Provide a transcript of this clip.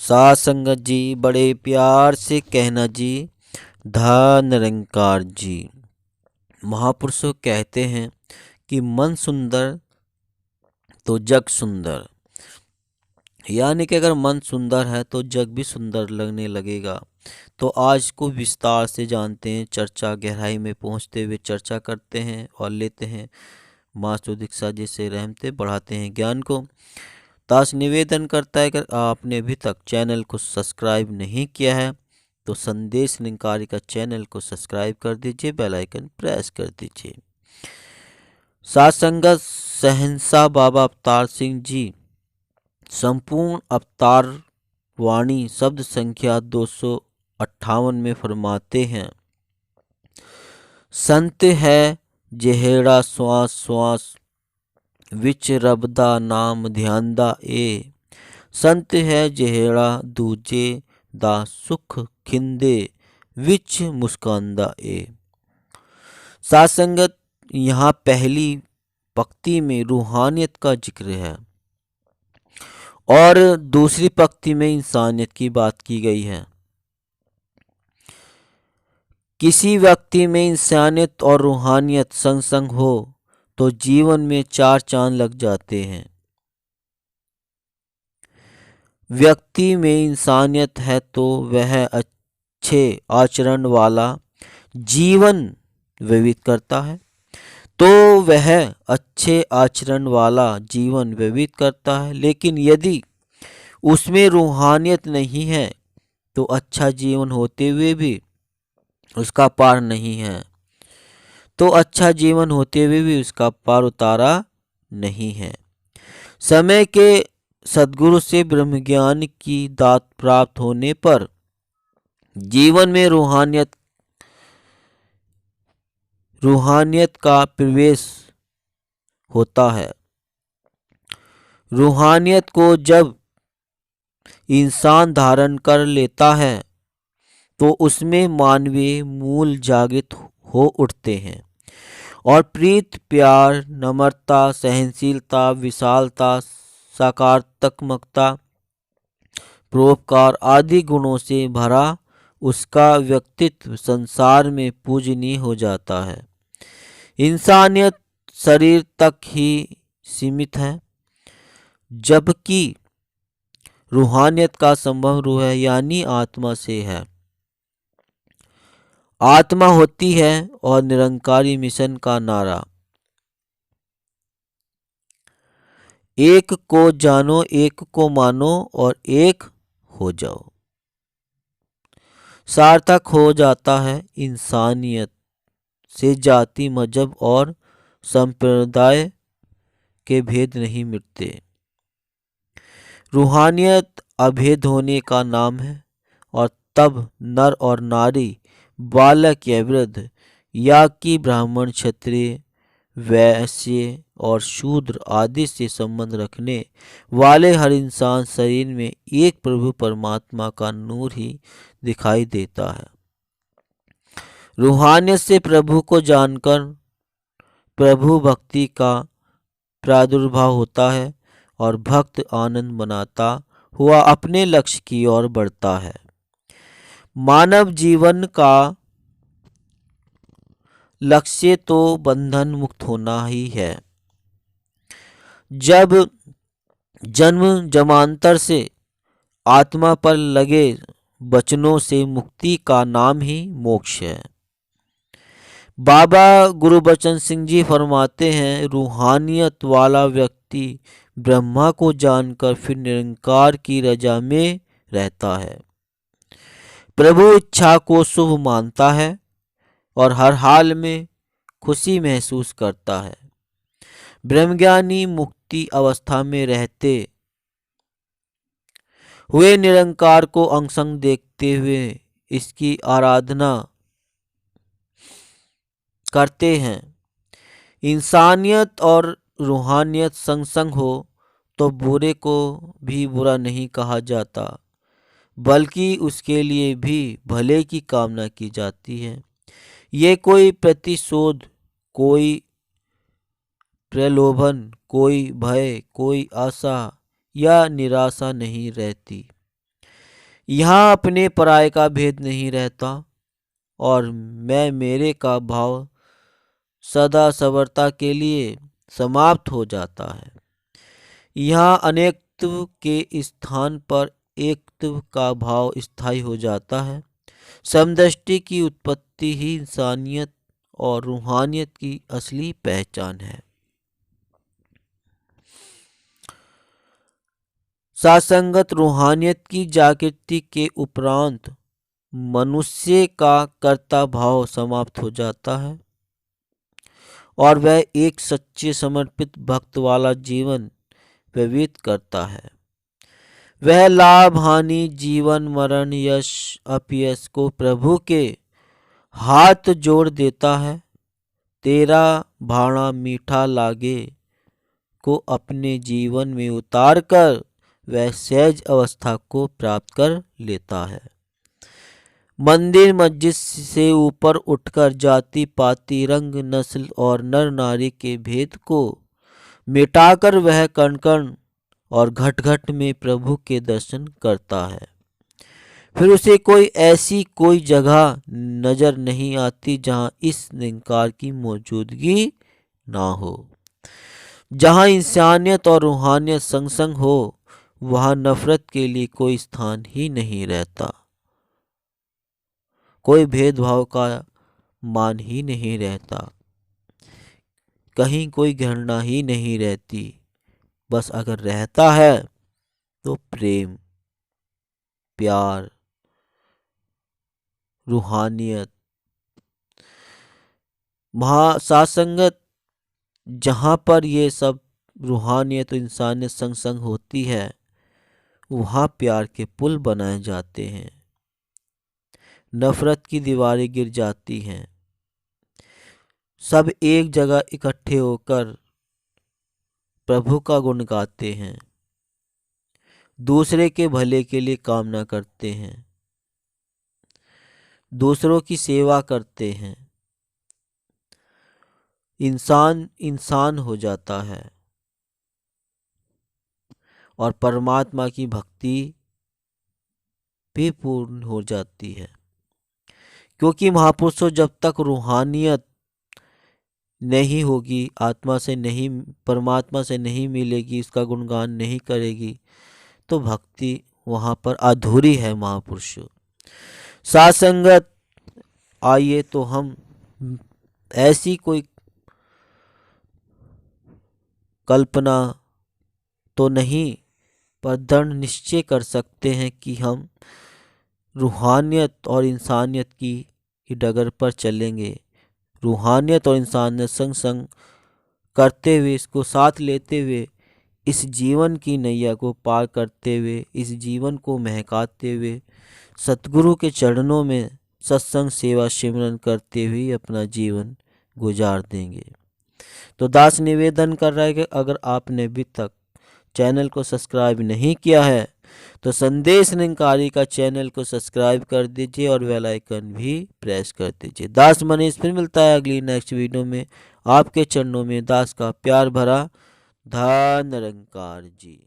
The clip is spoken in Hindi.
साथ संगत जी बड़े प्यार से कहना जी, धन निरंकार जी। महापुरुषों कहते हैं कि मन सुंदर तो जग सुंदर, यानी कि अगर मन सुंदर है तो जग भी सुंदर लगने लगेगा। तो आज को विस्तार से जानते हैं, चर्चा गहराई में पहुंचते हुए चर्चा करते हैं और लेते हैं मास्टर दीक्षा जी से रहमते, बढ़ाते हैं ज्ञान को। दास निवेदन करता है, अगर आपने अभी तक चैनल को सब्सक्राइब नहीं किया है तो संदेश निरंकारी का चैनल को सब्सक्राइब कर दीजिए, बेल आइकन प्रेस कर दीजिए। साथ संगत सहनशाह बाबा अवतार सिंह जी संपूर्ण अवतार वाणी शब्द संख्या 258 में फरमाते हैं, संत है जेहड़ा श्वास श्वास विच रबदा नाम ध्यानदा ए, संत है जेहड़ा दूजे दा सुख खिंदे विच मुस्कांदा ए। साथ संगत यहाँ पहली पंक्ति में रूहानियत का जिक्र है और दूसरी पंक्ति में इंसानियत की बात की गई है। किसी व्यक्ति में इंसानियत और रूहानियत संग संग हो तो जीवन में चार चांद लग जाते हैं। व्यक्ति में इंसानियत है तो वह अच्छे आचरण वाला जीवन व्यतीत करता है, लेकिन यदि उसमें रूहानियत नहीं है तो अच्छा जीवन होते हुए भी उसका पार उतारा नहीं है। समय के सद्गुरु से ब्रह्मज्ञान की दात प्राप्त होने पर जीवन में रूहानियत का प्रवेश होता है। रूहानियत को जब इंसान धारण कर लेता है तो उसमें मानवीय मूल जागृत हो उठते हैं और प्रीत, प्यार, नम्रता, सहनशीलता, विशालता, सकारात्मकता, परोपकार आदि गुणों से भरा उसका व्यक्तित्व संसार में पूजनीय हो जाता है। इंसानियत शरीर तक ही सीमित है, जबकि रूहानियत का संबंध रूह यानी आत्मा से है। आत्मा होती है और निरंकारी मिशन का नारा, एक को जानो, एक को मानो और एक हो जाओ, सार्थक हो जाता है। इंसानियत से जाति, मजहब और संप्रदाय के भेद नहीं मिटते। रूहानियत अभेद होने का नाम है और तब नर और नारी, बालक या वृद्ध, या कि ब्राह्मण, क्षत्रिय, वैश्य और शूद्र आदि से संबंध रखने वाले हर इंसान शरीर में एक प्रभु परमात्मा का नूर ही दिखाई देता है। रूहानियत से प्रभु को जानकर प्रभु भक्ति का प्रादुर्भाव होता है और भक्त आनंद मनाता हुआ अपने लक्ष्य की ओर बढ़ता है। मानव जीवन का लक्ष्य तो बंधन मुक्त होना ही है। जब जन्म जन्मांतर से आत्मा पर लगे बचनों से मुक्ति का नाम ही मोक्ष है। बाबा गुरुबचन सिंह जी फरमाते हैं, रूहानियत वाला व्यक्ति ब्रह्मा को जानकर फिर निरंकार की रजा में रहता है। प्रभु इच्छा को शुभ मानता है और हर हाल में खुशी महसूस करता है। ब्रह्मज्ञानी मुक्ति अवस्था में रहते हुए निरंकार को अंग संग देखते हुए इसकी आराधना करते हैं। इंसानियत और रूहानियत संग संग हो तो बुरे को भी बुरा नहीं कहा जाता, बल्कि उसके लिए भी भले की कामना की जाती है। ये कोई प्रतिशोध, कोई प्रलोभन, कोई भय, कोई आशा या निराशा नहीं रहती। यहाँ अपने पराये का भेद नहीं रहता और मैं मेरे का भाव सदा सर्वदा के लिए समाप्त हो जाता है। यहाँ अनेकत्व के स्थान पर एकत्व का भाव स्थायी हो जाता है। समदृष्टि की उत्पत्ति ही इंसानियत और रूहानियत की असली पहचान है। सासंगत रूहानियत की जागृति के उपरांत मनुष्य का कर्ता भाव समाप्त हो जाता है और वह एक सच्चे समर्पित भक्त वाला जीवन व्यतीत करता है। वह लाभ हानि, जीवन मरण, यश अपयश को प्रभु के हाथ जोड़ देता है। तेरा भाणा मीठा लागे को अपने जीवन में उतार कर वह सहज अवस्था को प्राप्त कर लेता है। मंदिर मस्जिद से ऊपर उठकर जाति पाति, रंग, नस्ल और नर नारी के भेद को मिटाकर वह कण कण और घट घट में प्रभु के दर्शन करता है। फिर उसे कोई जगह नजर नहीं आती जहां इस निरंकार की मौजूदगी ना हो। जहां इंसानियत और रूहानियत संग संग हो वहां नफरत के लिए कोई स्थान ही नहीं रहता, कोई भेदभाव का मान ही नहीं रहता, कहीं कोई घृणा ही नहीं रहती। बस अगर रहता है तो प्रेम, प्यार, रूहानियत। सासंगत जहाँ पर ये सब रूहानियत और इंसानियत संग संग होती है वहाँ प्यार के पुल बनाए जाते हैं, नफरत की दीवारें गिर जाती हैं। सब एक जगह इकट्ठे होकर प्रभु का गुण गाते हैं, दूसरे के भले के लिए कामना करते हैं, दूसरों की सेवा करते हैं। इंसान इंसान हो जाता है और परमात्मा की भक्ति भी पूर्ण हो जाती है। क्योंकि महापुरुषों जब तक रूहानियत नहीं होगी, आत्मा से नहीं, परमात्मा से नहीं मिलेगी, इसका गुणगान नहीं करेगी तो भक्ति वहाँ पर अधूरी है। महापुरुषों सासंगत, आइए तो हम ऐसी कोई कल्पना तो नहीं पर दृढ़ निश्चय कर सकते हैं कि हम रूहानियत और इंसानियत की डगर पर चलेंगे। रूहानियत और इंसानियत संग संग करते हुए, इसको साथ लेते हुए, इस जीवन की नैया को पार करते हुए, इस जीवन को महकाते हुए सतगुरु के चरणों में सत्संग सेवा सिमरन करते हुए अपना जीवन गुजार देंगे। तो दास निवेदन कर रहा है कि अगर आपने अभी तक चैनल को सब्सक्राइब नहीं किया है तो संदेश निरंकारी का चैनल को सब्सक्राइब कर दीजिए और बेल आइकन भी प्रेस कर दीजिए। दास मनीष फिर मिलता है अगली नेक्स्ट वीडियो में। आपके चरणों में दास का प्यार भरा धन निरंकार जी।